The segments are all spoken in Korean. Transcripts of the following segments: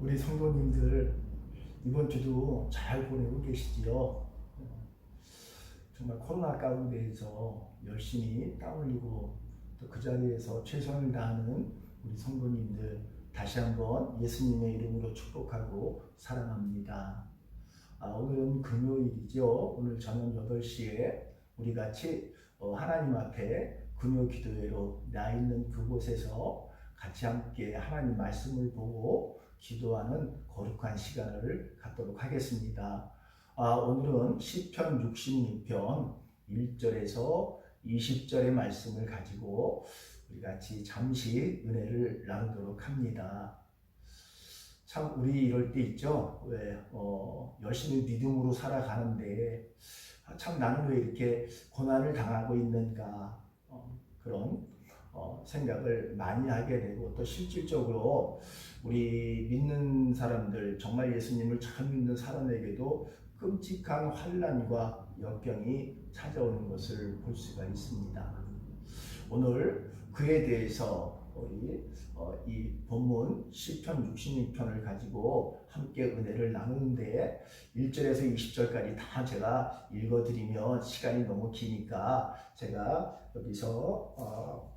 우리 성도님들 이번 주도 잘 보내고 계시지요? 정말 코로나 가운데에서 열심히 땀 흘리고 또 그 자리에서 최선을 다하는 우리 성도님들 다시 한번 예수님의 이름으로 축복하고 사랑합니다. 오늘은 금요일이죠. 오늘 저녁 8시에 우리 같이 하나님 앞에 금요 기도회로 나 있는 그곳에서 같이 함께 하나님 말씀을 보고 기도하는 거룩한 시간을 갖도록 하겠습니다. 오늘은 시편 66편 1절에서 20절의 말씀을 가지고 우리 같이 잠시 은혜를 나누도록 합니다. 참 우리 이럴 때 있죠. 왜 열심히 믿음으로 살아가는데 참 나는 왜 이렇게 고난을 당하고 있는가, 그런 생각을 많이 하게 되고, 또 실질적으로 우리 믿는 사람들, 정말 예수님을 잘 믿는 사람에게도 끔찍한 환난과 역경이 찾아오는 것을 볼 수가 있습니다. 오늘 그에 대해서 우리 이 본문 시편 66편을 가지고 함께 은혜를 나누는데, 1절에서 20절까지 다 제가 읽어드리면 시간이 너무 기니까 제가 여기서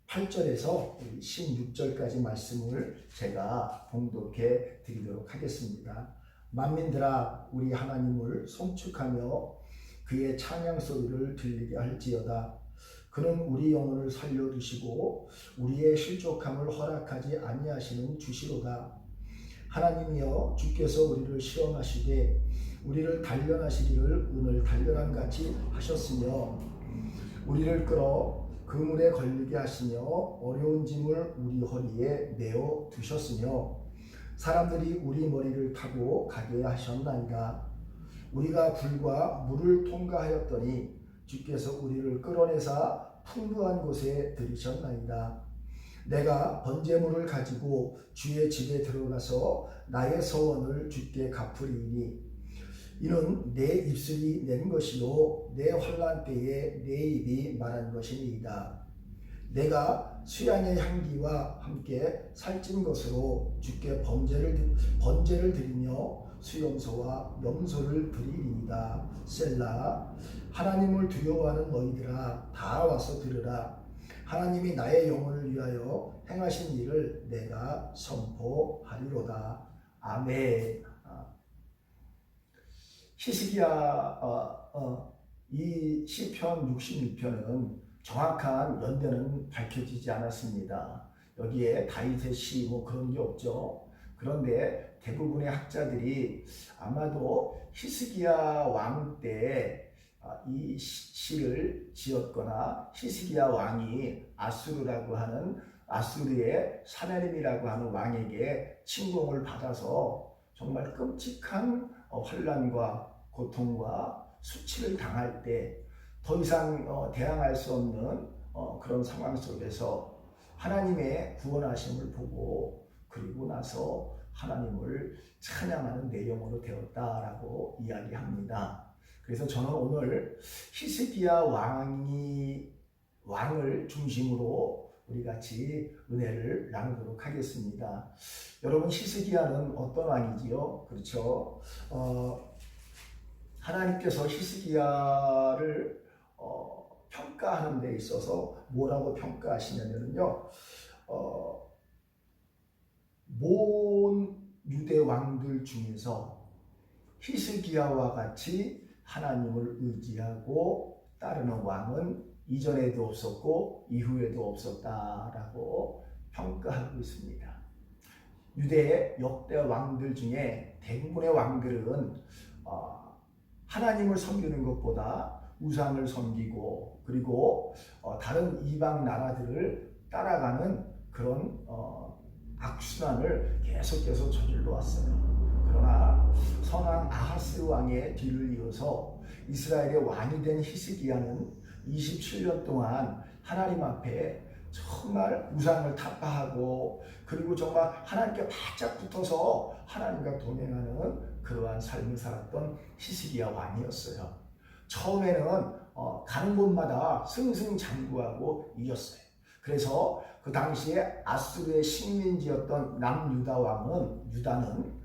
8절에서 16절까지 말씀을 제가 봉독해 드리도록 하겠습니다. 만민들아, 우리 하나님을 송축하며 그의 찬양 소리를 들리게 할지어다. 그는 우리 영혼을 살려주시고 우리의 실족함을 허락하지 아니하시는 주시로다. 하나님이여, 주께서 우리를 시험하시되 우리를 단련하시기를 은을 단련함 같이 하셨으며, 우리를 끌어 그물에 걸리게 하시며 어려운 짐을 우리 허리에 메어 두셨으며, 사람들이 우리 머리를 타고 가게 하셨나이다. 우리가 불과 물을 통과하였더니 주께서 우리를 끌어내사 풍부한 곳에 들이셨나이다. 내가 번제물을 가지고 주의 집에 들어가서 나의 서원을 주께 갚으리니, 이는 내 입술이 낸 것이요 내 환난 때에 내 입이 말한 것이니이다. 내가 수양의 향기와 함께 살찐 것으로 주께 번제를 드리며 수염소와 염소를 드리리이다. 셀라. 하나님을 두려워하는 너희들아, 다 와서 들으라. 하나님이 나의 영혼을 위하여 행하신 일을 내가 선포하리로다. 아멘. 히스기야, 이 시편 66편은 정확한 연대는 밝혀지지 않았습니다. 여기에 다윗의 시 그런 게 없죠. 그런데 대부분의 학자들이 아마도 히스기야 왕 때 이 시를 지었거나, 히스기야 왕이 아수르의 사나림이라고 하는 왕에게 침공을 받아서 정말 끔찍한 환난과 고통과 수치를 당할 때 더 이상 대항할 수 없는 그런 상황 속에서 하나님의 구원하심을 보고, 그리고 나서 하나님을 찬양하는 내용으로 되었다라고 이야기합니다. 그래서 저는 오늘 히스기야 왕을 중심으로 우리 같이 은혜를 나누도록 하겠습니다. 여러분, 히스기야는 어떤 왕이지요? 그렇죠? 하나님께서 히스기야를 평가하는 데 있어서 뭐라고 평가하시냐면요, 모든 유대 왕들 중에서 히스기야와 같이 하나님을 의지하고 따르는 왕은 이전에도 없었고 이후에도 없었다라고 평가하고 있습니다. 유대 역대 왕들 중에 대부분의 왕들은 하나님을 섬기는 것보다 우상을 섬기고, 그리고 다른 이방 나라들을 따라가는 그런 악순환을 계속해서 저질러 왔어요. 그러나 선왕 아하스 왕의 뒤를 이어서 이스라엘의 왕이 된 히스기야는 27년 동안 하나님 앞에 정말 우상을 타파하고, 그리고 정말 하나님께 바짝 붙어서 하나님과 동행하는 그러한 삶을 살았던 히스기야 왕이었어요. 처음에는 가는 곳마다 승승장구하고 이겼어요. 그래서 그 당시에 아수르의 식민지였던 남유다 왕은 유다는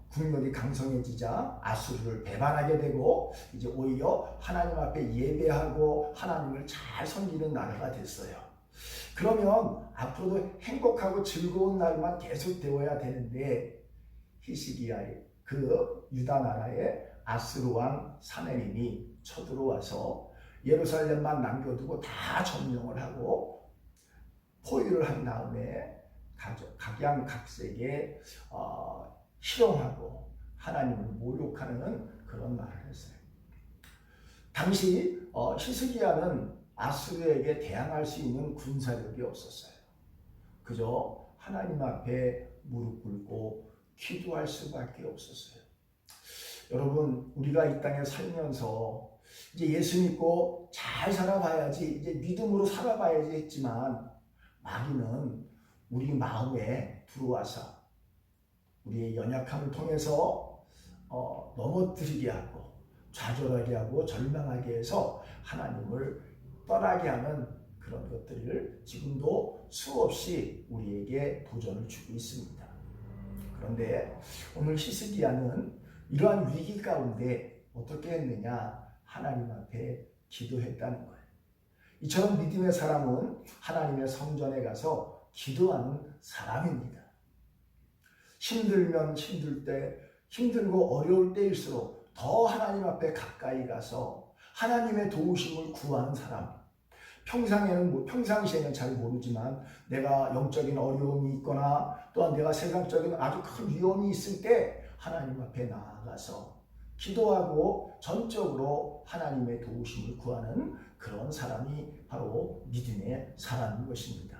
국력이 강성해지자 아수르를 배반하게 되고 이제 오히려 하나님 앞에 예배하고 하나님을 잘 섬기는 나라가 됐어요. 그러면 앞으로도 행복하고 즐거운 날만 계속 되어야 되는데 히스기야의 그 유다 나라의 아수르 왕 사내림이 쳐들어와서 예루살렘만 남겨두고 다 점령을 하고 포위를 한 다음에 각양각색에 희롱하고 하나님을 모욕하는 그런 말을 했어요. 당시 히스기야는 아수르에게 대항할 수 있는 군사력이 없었어요. 그저 하나님 앞에 무릎 꿇고 기도할 수밖에 없었어요. 여러분, 우리가 이 땅에 살면서 이제 예수 믿고 잘 살아봐야지, 이제 믿음으로 살아봐야지 했지만 마귀는 우리 마음에 들어와서 우리의 연약함을 통해서 넘어뜨리게 하고 좌절하게 하고 절망하게 해서 하나님을 떠나게 하는 그런 것들을 지금도 수없이 우리에게 도전을 주고 있습니다. 그런데 오늘 히스기야는 이러한 위기 가운데 어떻게 했느냐? 하나님 앞에 기도했다는 거예요. 이처럼 믿음의 사람은 하나님의 성전에 가서 기도하는 사람입니다. 힘들면 힘들 때, 힘들고 어려울 때일수록 더 하나님 앞에 가까이 가서 하나님의 도우심을 구하는 사람. 평상시에는 잘 모르지만 내가 영적인 어려움이 있거나 또한 내가 세상적인 아주 큰 위험이 있을 때 하나님 앞에 나아가서 기도하고 전적으로 하나님의 도우심을 구하는 그런 사람이 바로 믿음의 사람인 것입니다.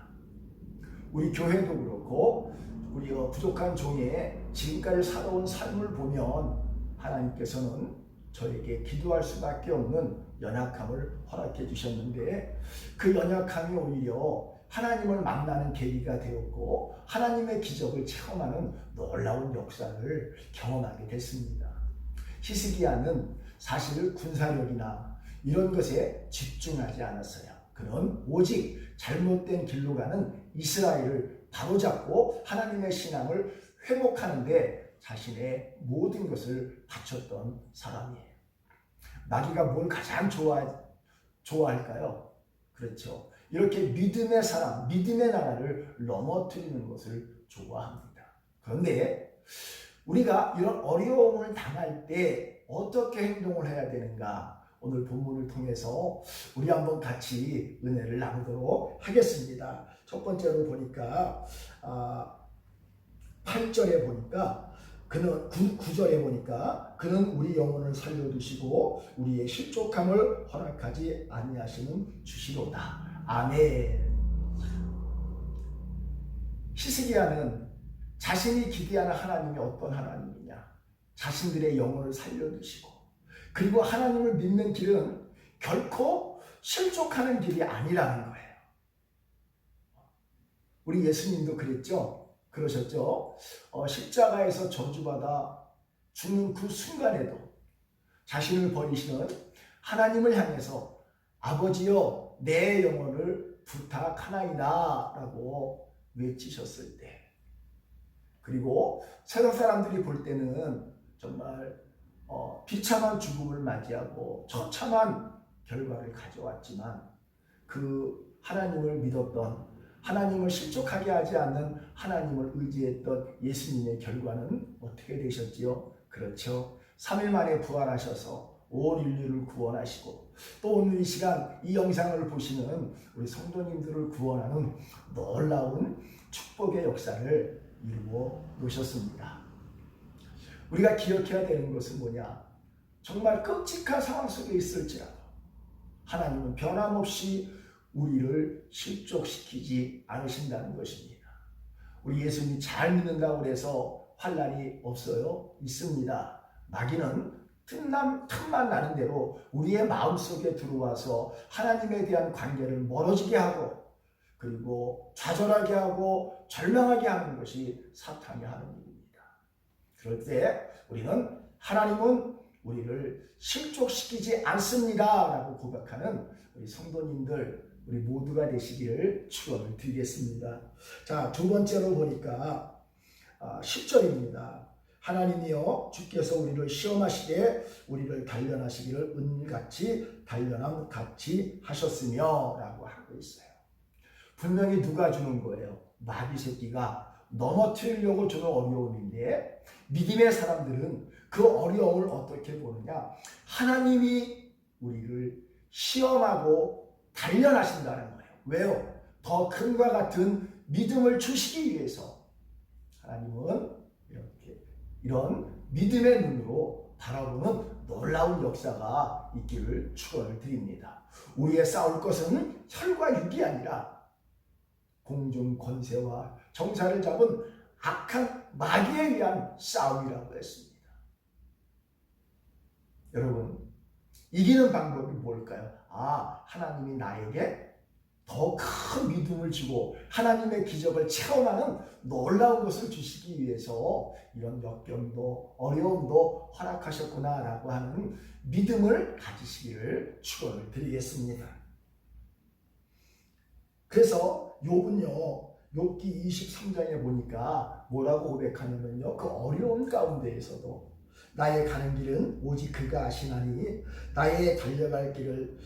우리 교회도 그렇고 우리 부족한 종의 지금까지 살아온 삶을 보면 하나님께서는 저에게 기도할 수밖에 없는 연약함을 허락해 주셨는데 그 연약함이 오히려 하나님을 만나는 계기가 되었고 하나님의 기적을 체험하는 놀라운 역사를 경험하게 됐습니다. 히스기야는 사실 군사력이나 이런 것에 집중하지 않았어요. 그는 오직 잘못된 길로 가는 이스라엘을 바로잡고 하나님의 신앙을 회복하는데 자신의 모든 것을 바쳤던 사람이에요. 마귀가 뭘 가장 좋아할까요? 그렇죠. 이렇게 믿음의 사람, 믿음의 나라를 넘어뜨리는 것을 좋아합니다. 그런데 우리가 이런 어려움을 당할 때 어떻게 행동을 해야 되는가? 오늘 본문을 통해서 우리 한번 같이 은혜를 나누도록 하겠습니다. 첫 번째로 보니까 8절에 보니까 그는 9절에 보니까 그는 우리 영혼을 살려두시고 우리의 실족함을 허락하지 아니하시는 주시로다. 아멘. 히스기야는 자신이 기대하는 하나님이 어떤 하나님이냐, 자신들의 영혼을 살려두시고 그리고 하나님을 믿는 길은 결코 실족하는 길이 아니라는 거예요. 우리 예수님도 그랬죠? 그러셨죠? 십자가에서 저주받아 죽는 그 순간에도 자신을 버리시는 하나님을 향해서 아버지여 내 영혼을 부탁하나이다 라고 외치셨을 때, 그리고 세상 사람들이 볼 때는 정말 비참한 죽음을 맞이하고 처참한 결과를 가져왔지만 그 하나님을 믿었던, 하나님을 실족하게 하지 않는 하나님을 의지했던 예수님의 결과는 어떻게 되셨지요? 그렇죠. 3일 만에 부활하셔서 온 인류를 구원하시고 또 오늘 이 시간 이 영상을 보시는 우리 성도님들을 구원하는 놀라운 축복의 역사를 이루어 놓으셨습니다. 우리가 기억해야 되는 것은 뭐냐? 정말 끔찍한 상황 속에 있을지라도 하나님은 변함없이 우리를 실족시키지 않으신다는 것입니다. 우리 예수님이 잘 믿는다고 해서 환난이 없어요? 있습니다. 마귀는 틈만 나는 대로 우리의 마음속에 들어와서 하나님에 대한 관계를 멀어지게 하고 그리고 좌절하게 하고 절망하게 하는 것이 사탄이 하는 일입니다. 그럴 때 우리는 하나님은 우리를 실족시키지 않습니다 라고 고백하는 우리 성도님들 우리 모두가 되시기를 축원을 드리겠습니다. 자, 두 번째로 보니까 10절입니다. 하나님이여 주께서 우리를 시험하시되 우리를 단련하시기를 은같이 단련함 같이 하셨으며 라고 하고 있어요. 분명히 누가 주는 거예요? 마귀 새끼가 넘어뜨리려고 주는 어려움인데, 믿음의 사람들은 그 어려움을 어떻게 보느냐? 하나님이 우리를 시험하고 단련하신다는 거예요. 왜요? 더 큰과 같은 믿음을 주시기 위해서 하나님은 이런 믿음의 눈으로 바라보는 놀라운 역사가 있기를 축원을 드립니다. 우리의 싸울 것은 혈과 육이 아니라 공중 권세와 정사를 잡은 악한 마귀에 의한 싸움이라고 했습니다. 여러분, 이기는 방법이 뭘까요? 하나님이 나에게 더 큰 믿음을 주고 하나님의 기적을 체험하는 놀라운 것을 주시기 위해서 이런 역경도 어려움도 허락하셨구나라고 하는 믿음을 가지시기를 축원을 드리겠습니다. 그래서 욥은요, 욥기 23장에 보니까 뭐라고 고백하냐면요, 그 어려운 가운데에서도 나의 가는 길은 오직 그가 아시나니 나의 달려갈 길을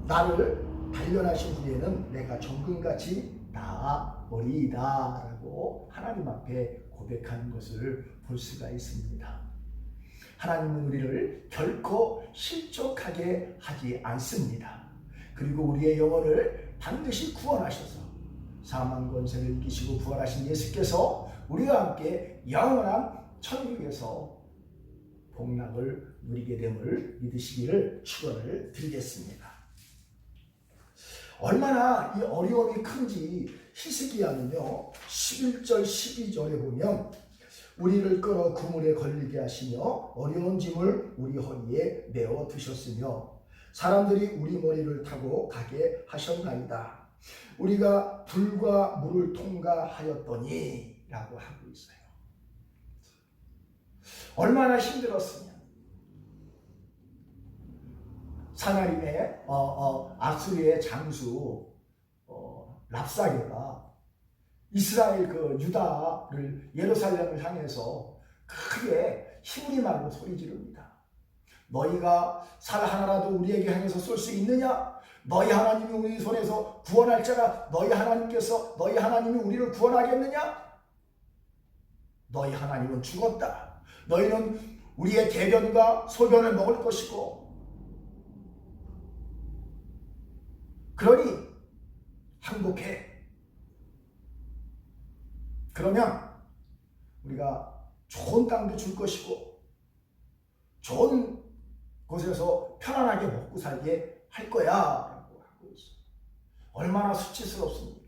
나를 단련하신 후에는 내가 정금같이 나아오리이다 라고 하나님 앞에 고백하는 것을 볼 수가 있습니다. 하나님은 우리를 결코 실족하게 하지 않습니다. 그리고 우리의 영혼을 반드시 구원하셔서 사망 권세를 이기시고 부활하신 예수께서 우리와 함께 영원한 천국에서 복락을 누리게 됨을 믿으시기를 축원을 드리겠습니다. 얼마나 이 어려움이 큰지 히스기야는요 11절 12절에 보면 우리를 끌어 그물에 걸리게 하시며 어려운 짐을 우리 허리에 메어 두셨으며 사람들이 우리 머리를 타고 가게 하셨나이다. 우리가 불과 물을 통과하였더니 라고 하고 있어요. 얼마나 힘들었으면 사나림의 아수리의 장수 랍사게가 이스라엘 그 유다를 예루살렘을 향해서 크게 힘이 말고 소리 지릅니다. 너희가 살 하나라도 우리에게 향해서 쏠 수 있느냐? 너희 하나님이 우리 손에서 구원할 자가 너희 하나님이 우리를 구원하겠느냐? 너희 하나님은 죽었다. 너희는 우리의 대변과 소변을 먹을 것이고 그러니 항복해. 그러면 우리가 좋은 땅도 줄 것이고 좋은 곳에서 편안하게 먹고 살게 할 거야 라고 하고 있어요. 얼마나 수치스럽습니까?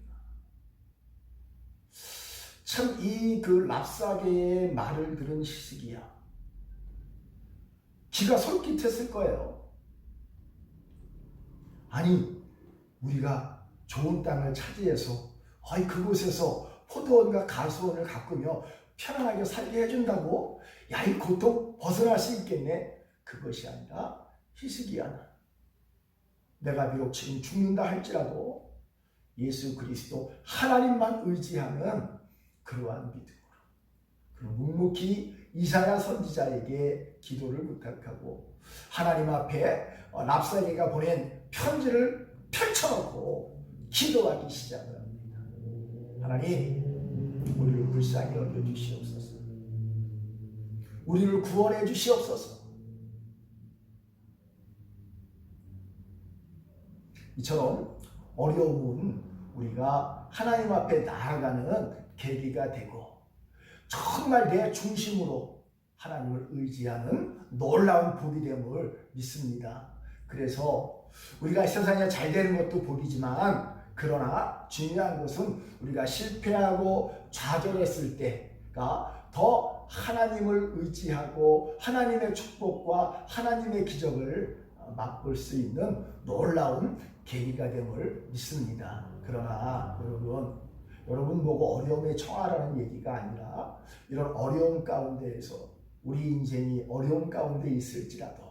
참 이 그 랍사게의 말을 들은 히스기야 기가 솔깃했을 거예요. 아니 우리가 좋은 땅을 차지해서 그곳에서 포도원과 가수원을 가꾸며 편안하게 살게 해준다고? 야, 이 고통 벗어날 수 있겠네? 그것이 아니라 히스기야는 내가 비록 지금 죽는다 할지라도 예수 그리스도 하나님만 의지하는 그러한 믿음으로 그럼 묵묵히 이사야 선지자에게 기도를 부탁하고 하나님 앞에 랍사게가 보낸 편지를 펼쳐놓고 기도하기 시작을 합니다. 하나님, 우리를 불쌍히 여겨주시옵소서. 우리를 구원해 주시옵소서. 이처럼 어려움은 우리가 하나님 앞에 나아가는 계기가 되고 정말 내 중심으로 하나님을 의지하는 놀라운 복이 됨을 믿습니다. 그래서 우리가 세상에 잘 되는 것도 복이지만 그러나 중요한 것은 우리가 실패하고 좌절했을 때가 더 하나님을 의지하고 하나님의 축복과 하나님의 기적을 맛볼 수 있는 놀라운 계기가 됨을 믿습니다. 그러나 여러분 보고 어려움에 처하라는 얘기가 아니라 이런 어려움 가운데에서 우리 인생이 어려움 가운데 있을지라도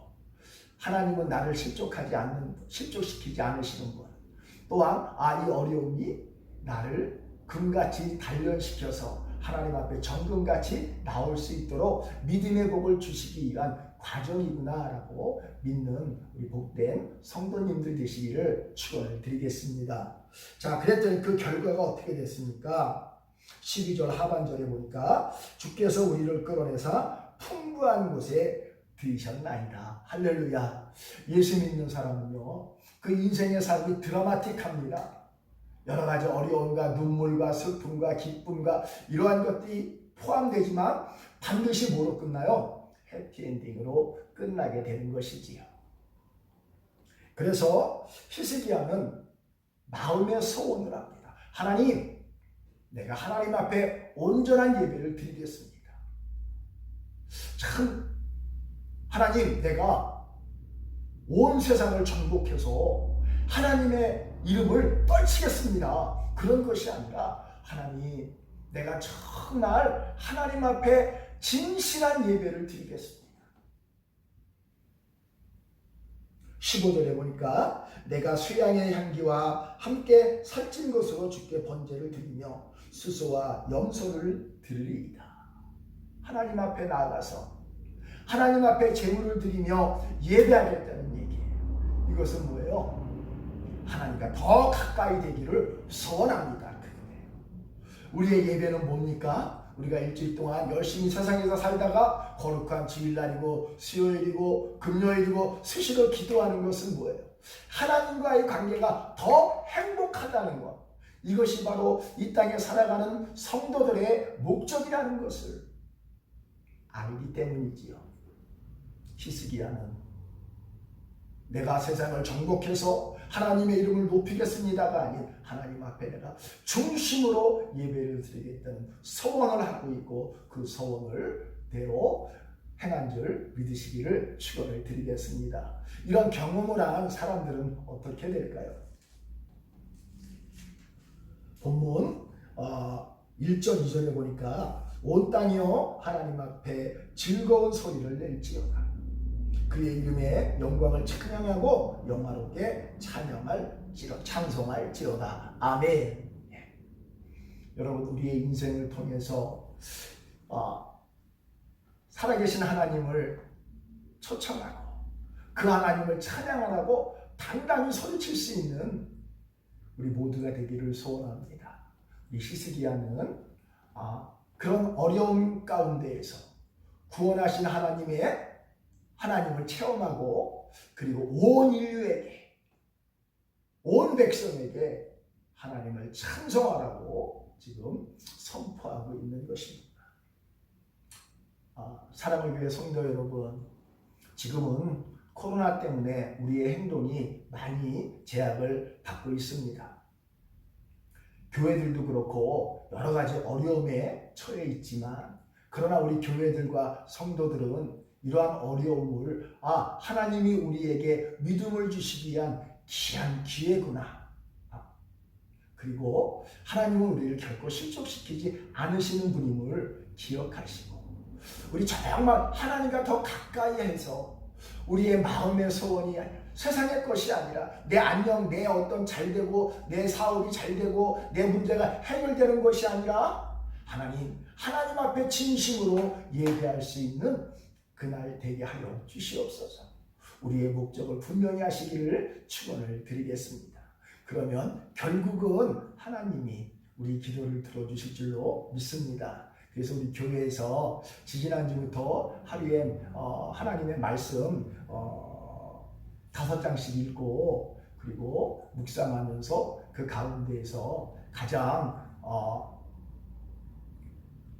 하나님은 나를 실족시키지 않으시는 분. 또한 이 어려움이 나를 금같이 단련시켜서 하나님 앞에 정금같이 나올 수 있도록 믿음의 복을 주시기 위한 과정이구나라고 믿는 우리 복된 성도님들 되시기를 축원을 드리겠습니다. 자, 그랬더니 그 결과가 어떻게 됐습니까? 12절 하반절에 보니까 주께서 우리를 끌어내사 풍부한 곳에 들이셨나이다. 할렐루야. 예수 믿는 사람은요, 그 인생의 삶이 드라마틱합니다. 여러 가지 어려움과 눈물과 슬픔과 기쁨과 이러한 것들이 포함되지만 반드시 뭐로 끝나요? 해피엔딩으로 끝나게 되는 것이지요. 그래서 히스기야는 마음의 소원을 합니다. 하나님, 내가 하나님 앞에 온전한 예배를 드리겠습니다. 참, 하나님, 내가 온 세상을 정복해서 하나님의 이름을 떨치겠습니다. 그런 것이 아니라 하나님, 내가 정말 하나님 앞에 진실한 예배를 드리겠습니다. 15절에 보니까 내가 수양의 향기와 함께 살찐 것으로 주께 번제를 드리며 수소와 염소를 드리리이다. 하나님 앞에 나아가서 하나님 앞에 제물을 드리며 예배하겠다는 얘기예요. 이것은 뭐예요? 하나님과 더 가까이 되기를 소원합니다. 우리의 예배는 뭡니까? 우리가 일주일 동안 열심히 세상에서 살다가 거룩한 주일날이고 수요일이고 금요일이고 수시로 기도하는 것은 뭐예요? 하나님과의 관계가 더 행복하다는 것. 이것이 바로 이 땅에 살아가는 성도들의 목적이라는 것을 알기 때문이지요. 히스기야는 내가 세상을 정복해서 하나님의 이름을 높이겠습니다가 아닌 하나님 앞에 내가 중심으로 예배를 드리겠다는 소원을 하고 있고 그 소원을 대로 행한 줄 믿으시기를 축원을 드리겠습니다. 이런 경험을 한 사람들은 어떻게 될까요? 본문 1절 2절에 보니까 온 땅이여 하나님 앞에 즐거운 소리를 낼지어다. 그의 이름에 영광을 찬양하고 영화롭게 찬송할지어다. 아멘. 예. 여러분, 우리의 인생을 통해서 살아계신 하나님을 초청하고 그 하나님을 찬양하라고 당당히 소리칠 수 있는 우리 모두가 되기를 소원합니다. 이 히스기야는 그런 어려움 가운데에서 구원하신 하나님을 체험하고 그리고 온 인류에게, 온 백성에게 하나님을 찬송하라고 지금 선포하고 있는 것입니다. 사랑을 위해 성도 여러분, 지금은 코로나 때문에 우리의 행동이 많이 제약을 받고 있습니다. 교회들도 그렇고 여러 가지 어려움에 처해 있지만, 그러나 우리 교회들과 성도들은 이러한 어려움을 하나님이 우리에게 믿음을 주시기 위한 귀한 기회구나. 그리고 하나님은 우리를 결코 실족시키지 않으시는 분임을 기억하시고, 우리 정말 하나님과 더 가까이 해서 우리의 마음의 소원이 세상의 것이 아니라 내 안녕, 내 어떤 잘되고 내 사업이 잘되고 내 문제가 해결되는 것이 아니라 하나님 앞에 진심으로 예배할 수 있는 그날 되게 하여 주시옵소서. 우리의 목적을 분명히 하시기를 축원을 드리겠습니다. 그러면 결국은 하나님이 우리 기도를 들어주실 줄로 믿습니다. 그래서 우리 교회에서 지지난주부터 하루에 하나님의 말씀 5장씩 읽고 그리고 묵상하면서 그 가운데에서 가장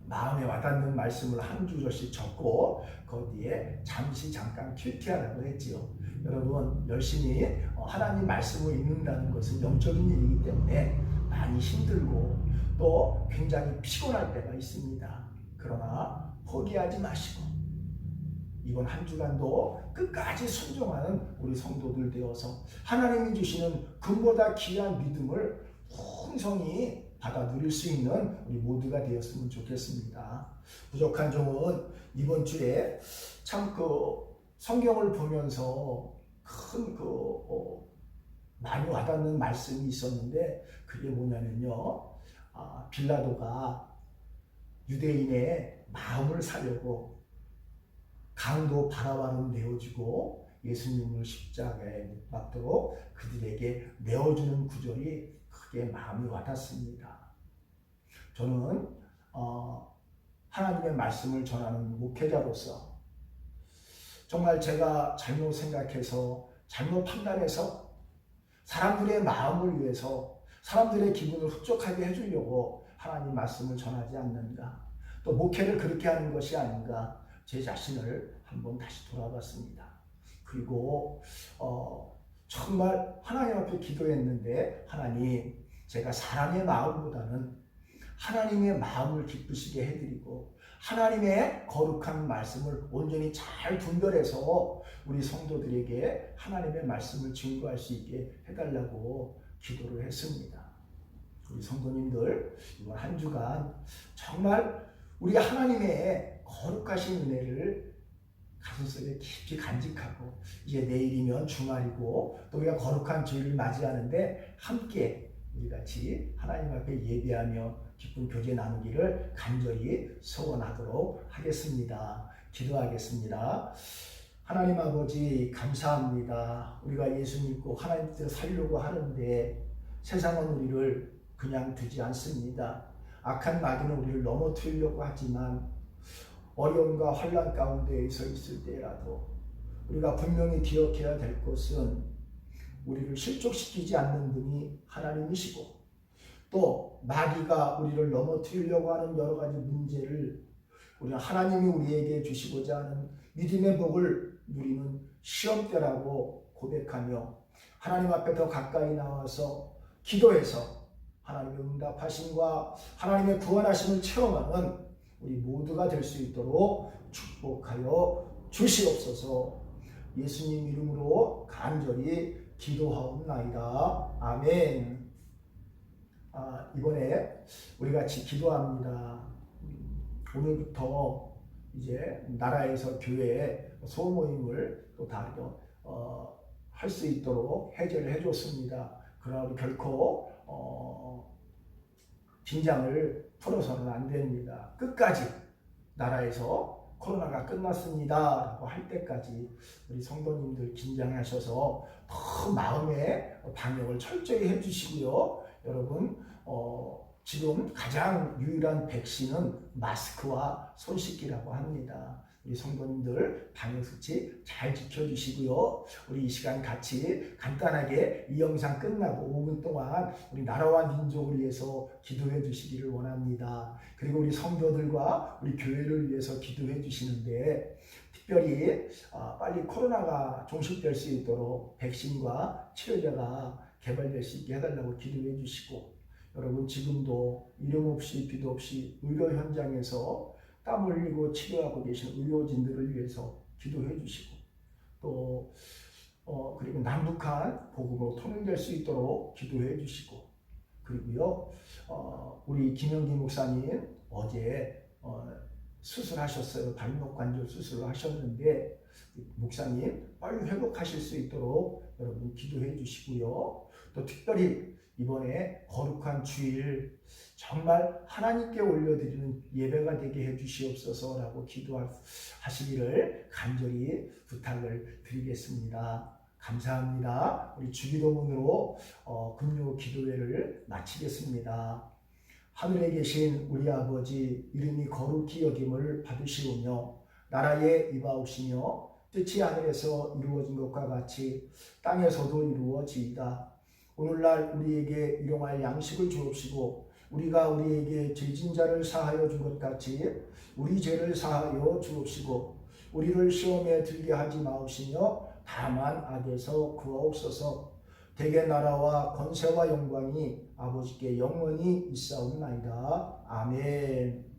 마음에 와닿는 말씀을 한 주절씩 적고 거기에 잠깐 큐티하라고 했지요. 여러분, 열심히 하나님 말씀을 읽는다는 것은 영적인 일이기 때문에 많이 힘들고 또 굉장히 피곤할 때가 있습니다. 그러나 포기하지 마시고 이번 한 주간도 끝까지 순종하는 우리 성도들 되어서 하나님이 주시는 금보다 귀한 믿음을 풍성히 받아 누릴 수 있는 우리 모두가 되었으면 좋겠습니다. 부족한 종은 이번 주에 참 성경을 보면서 큰 많이 와닿는 말씀이 있었는데 그게 뭐냐면요. 빌라도가 유대인의 마음을 사려고 강도 바라바는 내어주고 예수님을 십자가에 못 박도록 그들에게 내어주는 구절이 크게 마음이 와닿습니다. 저는 하나님의 말씀을 전하는 목회자로서 정말 제가 잘못 생각해서 잘못 판단해서 사람들의 마음을 위해서 사람들의 기분을 흡족하게 해주려고 하나님 말씀을 전하지 않는가, 또 목회를 그렇게 하는 것이 아닌가, 제 자신을 한번 다시 돌아봤습니다. 그리고 정말 하나님 앞에 기도했는데 하나님, 제가 사람의 마음보다는 하나님의 마음을 기쁘시게 해드리고 하나님의 거룩한 말씀을 온전히 잘 분별해서 우리 성도들에게 하나님의 말씀을 증거할 수 있게 해달라고 기도를 했습니다. 우리 성도님들, 이번 한 주간 정말 우리 하나님의 거룩하신 은혜를 가슴속에 깊이 간직하고, 이제 내일이면 주말이고 또 우리가 거룩한 주일을 맞이하는데 함께 우리 같이 하나님 앞에 예배하며 기쁜 교제 나누기를 간절히 소원하도록 하겠습니다. 기도하겠습니다. 하나님 아버지, 감사합니다. 우리가 예수 믿고 하나님 뜻대로 살려고 하는데 세상은 우리를 그냥 두지 않습니다. 악한 마귀는 우리를 넘어뜨리려고 하지만 어려움과 환난 가운데 서 있을 때라도 우리가 분명히 기억해야 될 것은 우리를 실족시키지 않는 분이 하나님이시고, 또 마귀가 우리를 넘어뜨리려고 하는 여러 가지 문제를 우리는 하나님이 우리에게 주시고자 하는 믿음의 복을 누리는 시험대라고 고백하며 하나님 앞에 더 가까이 나와서 기도해서 하나님의 응답하심과 하나님의 구원하심을 체험하는 우리 모두가 될 수 있도록 축복하여 주시옵소서. 예수님 이름으로 간절히 기도하옵나이다. 아멘. 이번에 우리 같이 기도합니다. 오늘부터 이제 나라에서 교회에 소모임을 또 다르게 할 수 있도록 해제를 해줬습니다. 그러나 우리 결코 긴장을 풀어서는 안 됩니다. 끝까지 나라에서 코로나가 끝났습니다 라고 할 때까지 우리 성도님들 긴장하셔서 더 마음의 방역을 철저히 해주시고요. 여러분, 지금 가장 유일한 백신은 마스크와 손 씻기라고 합니다. 우리 성도님들 방역수칙 잘 지켜주시고요. 우리 이 시간 같이 간단하게 이 영상 끝나고 5분 동안 우리 나라와 민족을 위해서 기도해 주시기를 원합니다. 그리고 우리 성도들과 우리 교회를 위해서 기도해 주시는데, 특별히 빨리 코로나가 종식될 수 있도록 백신과 치료제가 개발될 수 있게 해달라고 기도해 주시고, 여러분 지금도 이름 없이 비도 없이 의료 현장에서 땀 흘리고 치료하고 계신 의료진들을 위해서 기도해 주시고, 또 그리고 남북한 복음으로 통일될 수 있도록 기도해 주시고, 그리고요 우리 김영기 목사님 어제 수술하셨어요. 발목관절 수술을 하셨는데 목사님 빨리 회복하실 수 있도록 여러분 기도해 주시고요. 또 특별히 이번에 거룩한 주일 정말 하나님께 올려드리는 예배가 되게 해주시옵소서라고 기도하시기를 간절히 부탁을 드리겠습니다. 감사합니다. 우리 주기도문으로 금요 기도회를 마치겠습니다. 하늘에 계신 우리 아버지, 이름이 거룩히 여김을 받으시오며 나라에 임하옵시며 뜻이 하늘에서 이루어진 것과 같이 땅에서도 이루어지이다. 오늘날 우리에게 일용할 양식을 주옵시고 우리가 우리에게 죄진 자를 사하여 준 것 같이 우리 죄를 사하여 주옵시고 우리를 시험에 들게 하지 마옵시며 다만 악에서 구하옵소서. 대개 나라와 권세와 영광이 아버지께 영원히 있사옵나이다. 아멘.